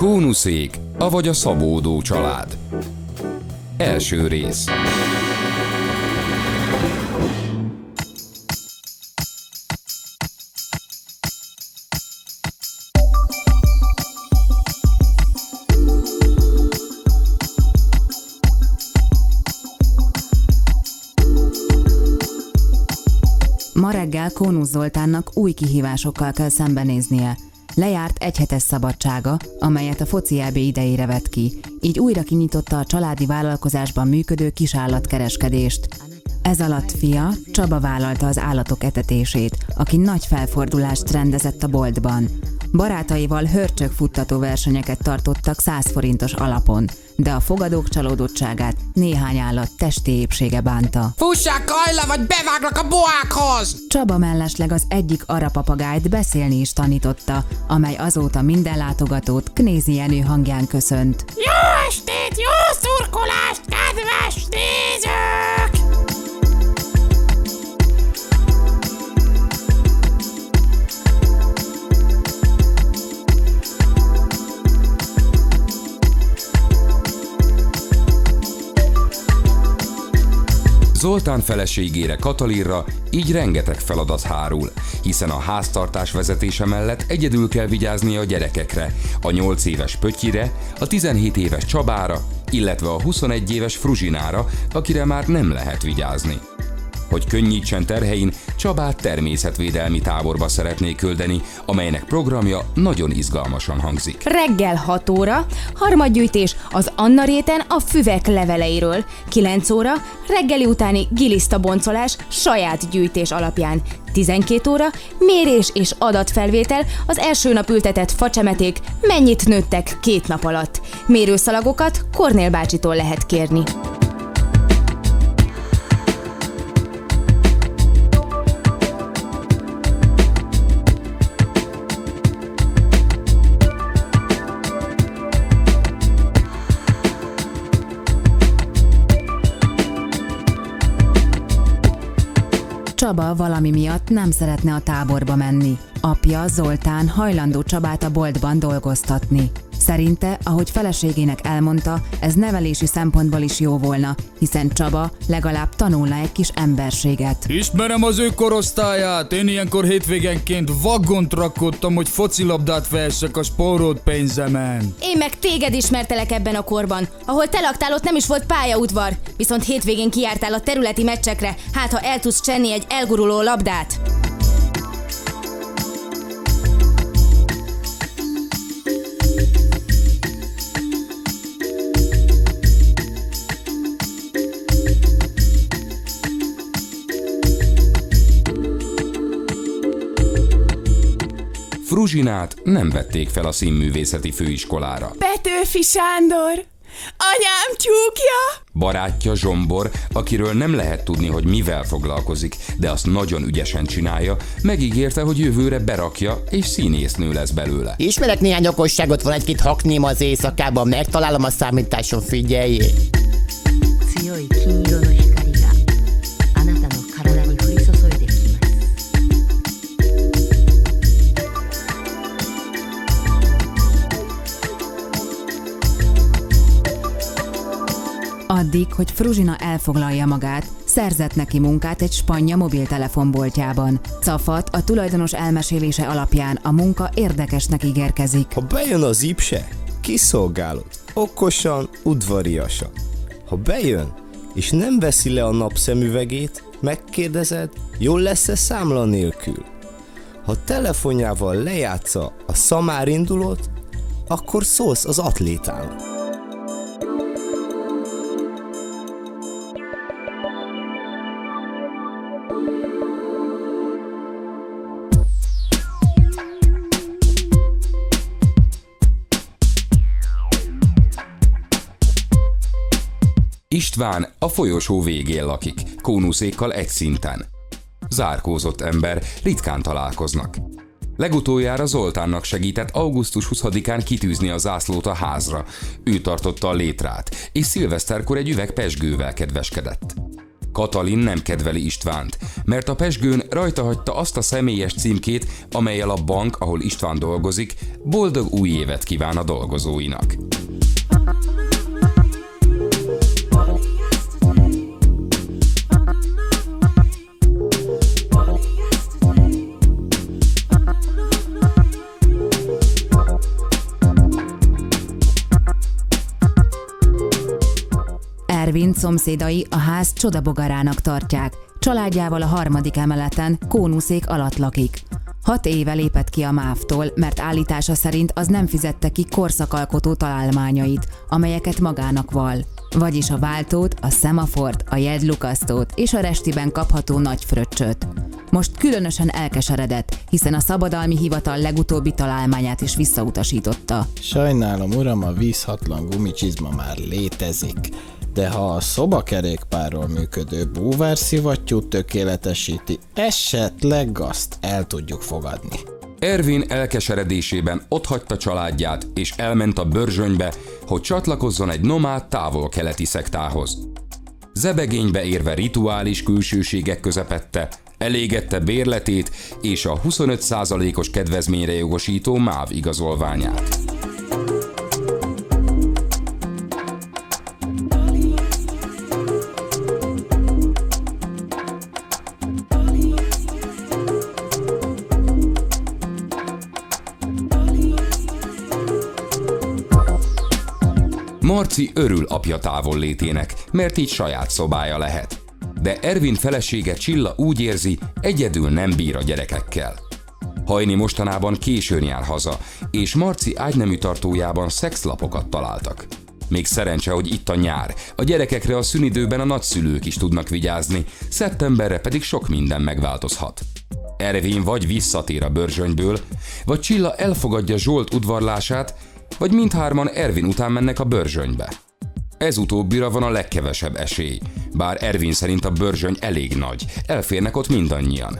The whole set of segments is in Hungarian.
Kónuszék, avagy a Szabódó család. Első rész. Ma reggel Kónusz Zoltánnak új kihívásokkal kell szembenéznie. Lejárt egyhetes szabadsága, amelyet a foci EB idejére vett ki, így újra kinyitotta a családi vállalkozásban működő kisállatkereskedést. Ez alatt fia, Csaba vállalta az állatok etetését, aki nagy felfordulást rendezett a boltban. Barátaival hörcsögfuttató versenyeket tartottak 100 forintos alapon, de a fogadók csalódottságát néhány állat testi épsége bánta. Fussák Kajla, vagy beváglak a boákhoz! Csaba mellesleg az egyik arapapagájt beszélni is tanította, amely azóta minden látogatót Knézi Jenő hangján köszönt. Jó estét, jó szurkolást, kedves nézők! Zoltán feleségére, Katalinra így rengeteg feladat hárul, hiszen a háztartás vezetése mellett egyedül kell vigyáznia a gyerekekre, a 8 éves Pötyire, a 17 éves Csabára, illetve a 21 éves Fruzsinára, akire már nem lehet vigyázni. Hogy könnyítsen terhein, Csabát természetvédelmi táborba szeretné küldeni, amelynek programja nagyon izgalmasan hangzik. Reggel 6 óra, harmadgyűjtés az Anna réten a füvek leveleiről. 9 óra, reggeli utáni gilisztaboncolás saját gyűjtés alapján. 12 óra, mérés és adatfelvétel az első nap ültetett facsemeték mennyit nőttek 2 nap alatt. Mérőszalagokat Kornél bácsitól lehet kérni. Csaba valami miatt nem szeretne a táborba menni. Apja, Zoltán hajlandó Csabát a boltban dolgoztatni. Szerinte, ahogy feleségének elmondta, ez nevelési szempontból is jó volna, hiszen Csaba legalább tanulna egy kis emberséget. Ismerem az ő korosztályát, én ilyenkor hétvégenként vaggont rakottam, hogy focilabdát vehessek a spórolt pénzemen. Én meg téged ismertelek ebben a korban. Ahol te laktál, ott nem is volt pályaudvar, viszont hétvégén kijártál a területi meccsekre, hát ha el tudsz csenni egy elguruló labdát. Fruzsinát nem vették fel a színművészeti főiskolára. Petőfi Sándor! Anyám tyúkja! Barátja Zsombor, akiről nem lehet tudni, hogy mivel foglalkozik, de azt nagyon ügyesen csinálja, megígérte, hogy jövőre berakja, és színésznő lesz belőle. Ismerek néhány okosságot, van egy-két hakném az éjszakában, megtalálom a számításon, figyeljél! Addig, hogy Fruzsina elfoglalja magát, szerzett neki munkát egy spanya mobiltelefonboltjában. Cafat a tulajdonos elmesélése alapján a munka érdekesnek ígérkezik. Ha bejön az ipse, kiszolgálod, okosan, udvariasan. Ha bejön, és nem veszi le a napszemüvegét, megkérdezed, jól lesz-e számla nélkül. Ha telefonjával lejátsza a szamárindulót, akkor szólsz az atlétának. István a folyosó végén lakik, Kónuszékkal egy szinten. Zárkózott ember, ritkán találkoznak. Legutoljára Zoltánnak segített augusztus 20-án kitűzni a zászlót a házra. Ő tartotta a létrát, és szilveszterkor egy üveg pezsgővel kedveskedett. Katalin nem kedveli Istvánt, mert a pezsgőn rajta hagyta azt a személyes címkét, amellyel a bank, ahol István dolgozik, boldog új évet kíván a dolgozóinak. Ervin szomszédai a ház csodabogarának tartják. Családjával a 3. emeleten, kónuszék alatt lakik. 6 éve lépett ki a MÁV-tól, mert állítása szerint az nem fizette ki korszakalkotó találmányait, amelyeket magának vall. Vagyis a váltót, a szemafort, a jegylukasztót és a restiben kapható nagy fröccsöt. Most különösen elkeseredett, hiszen a szabadalmi hivatal legutóbbi találmányát is visszautasította. Sajnálom, uram, a vízhatlan gumicsizma már létezik. De ha a szobakerékpárról működő búvárszivattyút tökéletesíti, esetleg azt el tudjuk fogadni. Ervin elkeseredésében otthagyta családját és elment a Börzsönybe, hogy csatlakozzon egy nomád távol-keleti szektához. Zebegénybe érve rituális külsőségek közepette, elégette bérletét és a 25%-os kedvezményre jogosító MÁV igazolványát. Marci örül apja távollétének, mert így saját szobája lehet. De Ervin felesége Csilla úgy érzi, egyedül nem bír a gyerekekkel. Hajni mostanában későn jár haza, és Marci ágynemű tartójában szexlapokat találtak. Még szerencse, hogy itt a nyár, a gyerekekre a szünidőben a nagyszülők is tudnak vigyázni, szeptemberre pedig sok minden megváltozhat. Ervin vagy visszatér a Börzsönyből, vagy Csilla elfogadja Zsolt udvarlását, vagy mindhárman Ervin után mennek a Börzsönybe. Ez utóbbira van a legkevesebb esély, bár Ervin szerint a Börzsöny elég nagy, elférnek ott mindannyian.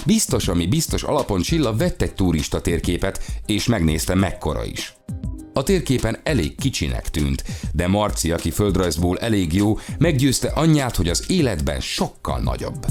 Biztos, ami biztos alapon Csilla vett egy turista térképet, és megnézte mekkora is. A térképen elég kicsinek tűnt, de Marci, aki földrajzból elég jó, meggyőzte anyját, hogy az életben sokkal nagyobb.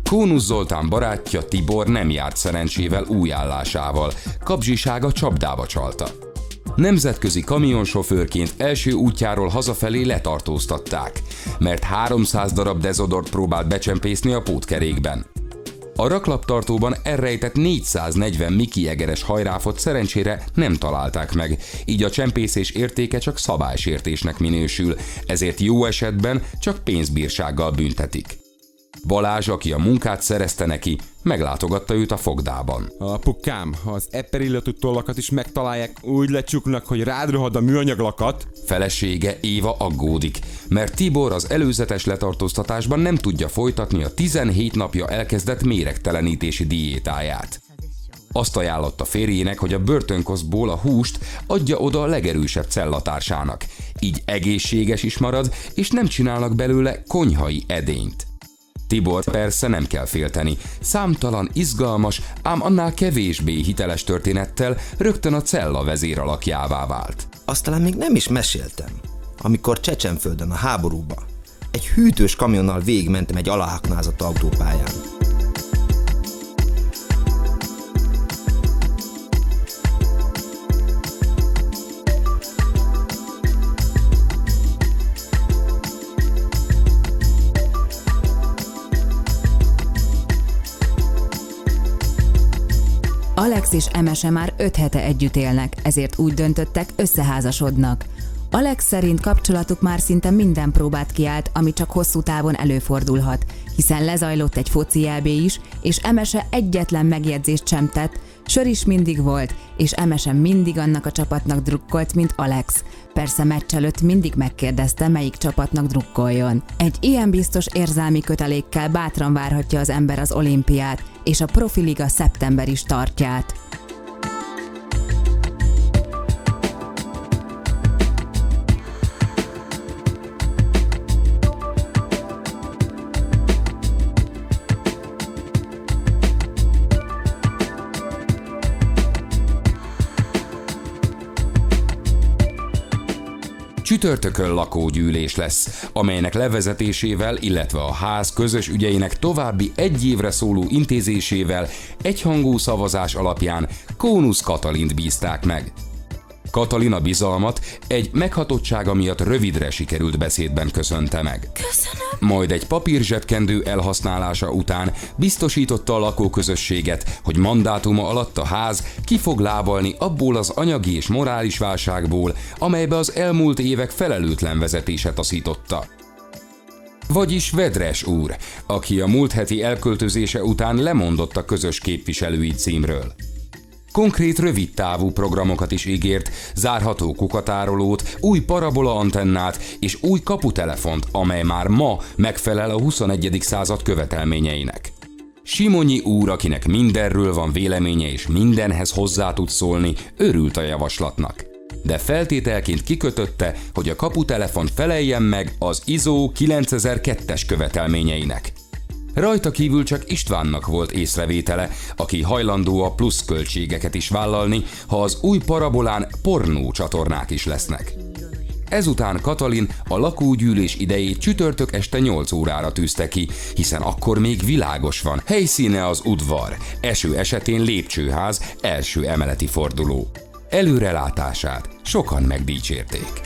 Kónusz Zoltán barátja Tibor nem járt szerencsével új állásával, kapzsisága csapdába csalta. Nemzetközi kamionsofőrként első útjáról hazafelé letartóztatták, mert 300 darab dezodort próbált becsempészni a pótkerékben. A raklaptartóban elrejtett 440 Mickey Egeres hajráfot szerencsére nem találták meg, így a csempészés értéke csak szabálysértésnek minősül, ezért jó esetben csak pénzbírsággal büntetik. Balázs, aki a munkát szerezte neki, meglátogatta őt a fogdában. Apukám, ha az eperillatú tollakat is megtalálják, úgy lecsuknak, hogy rád rohad a műanyaglakat. Felesége Éva aggódik, mert Tibor az előzetes letartóztatásban nem tudja folytatni a 17 napja elkezdett méregtelenítési diétáját. Azt ajánlotta férjének, hogy a börtönkosztból a húst adja oda a legerősebb cellatársának, így egészséges is marad, és nem csinálnak belőle konyhai edényt. Tibor persze nem kell félteni, számtalan, izgalmas, ám annál kevésbé hiteles történettel rögtön a cella vezéralakjává vált. Azt talán még nem is meséltem, amikor Csecsenföldön a háborúba egy hűtős kamionnal végigmentem egy aláaknázott autópályán. Alex és Emese már 5 hete együtt élnek, ezért úgy döntöttek, összeházasodnak. Alex szerint kapcsolatuk már szinte minden próbát kiállt, ami csak hosszú távon előfordulhat, hiszen lezajlott egy foci EB is, és Emese egyetlen megjegyzést sem tett, sör is mindig volt, és Emese mindig annak a csapatnak drukkolt, mint Alex. Persze meccs előtt mindig megkérdezte, melyik csapatnak drukkoljon. Egy ilyen biztos érzelmi kötelékkel bátran várhatja az ember az olimpiát, és a profiliga szeptemberi startját. Csütörtökön lakógyűlés lesz, amelynek levezetésével, illetve a ház közös ügyeinek további 1 évre szóló intézésével egyhangú szavazás alapján Kónusz Katalint bízták meg. Katalin a bizalmat egy meghatottsága miatt rövidre sikerült beszédben köszönte meg. Köszönöm. Majd egy papírzsebkendő elhasználása után biztosította a lakóközösséget, hogy mandátuma alatt a ház ki fog lábalni abból az anyagi és morális válságból, amelybe az elmúlt évek felelőtlen vezetése taszította. Vagyis Vedres úr, aki a múlt heti elköltözése után lemondott a közös képviselői címről. Konkrét rövidtávú programokat is ígért, zárható kukatárolót, új parabola antennát és új kaputelefont, amely már ma megfelel a 21. század követelményeinek. Simonyi úr, akinek mindenről van véleménye és mindenhez hozzá tud szólni, örült a javaslatnak. De feltételként kikötötte, hogy a kaputelefon feleljen meg az ISO 9002-es követelményeinek. Rajta kívül csak Istvánnak volt észrevétele, aki hajlandó a plusz költségeket is vállalni, ha az új parabolán pornó csatornák is lesznek. Ezután Katalin a lakógyűlés idejét csütörtök este 8 órára tűzte ki, hiszen akkor még világos van, helyszíne az udvar, eső esetén lépcsőház, első emeleti forduló. Előrelátását sokan megdicsérték.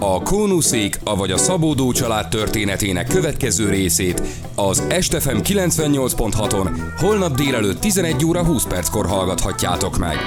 A Kónuszék, avagy a Szabódó család történetének következő részét az Est.fm 98.6-on holnap délelőtt 11 óra 20 perckor hallgathatjátok meg.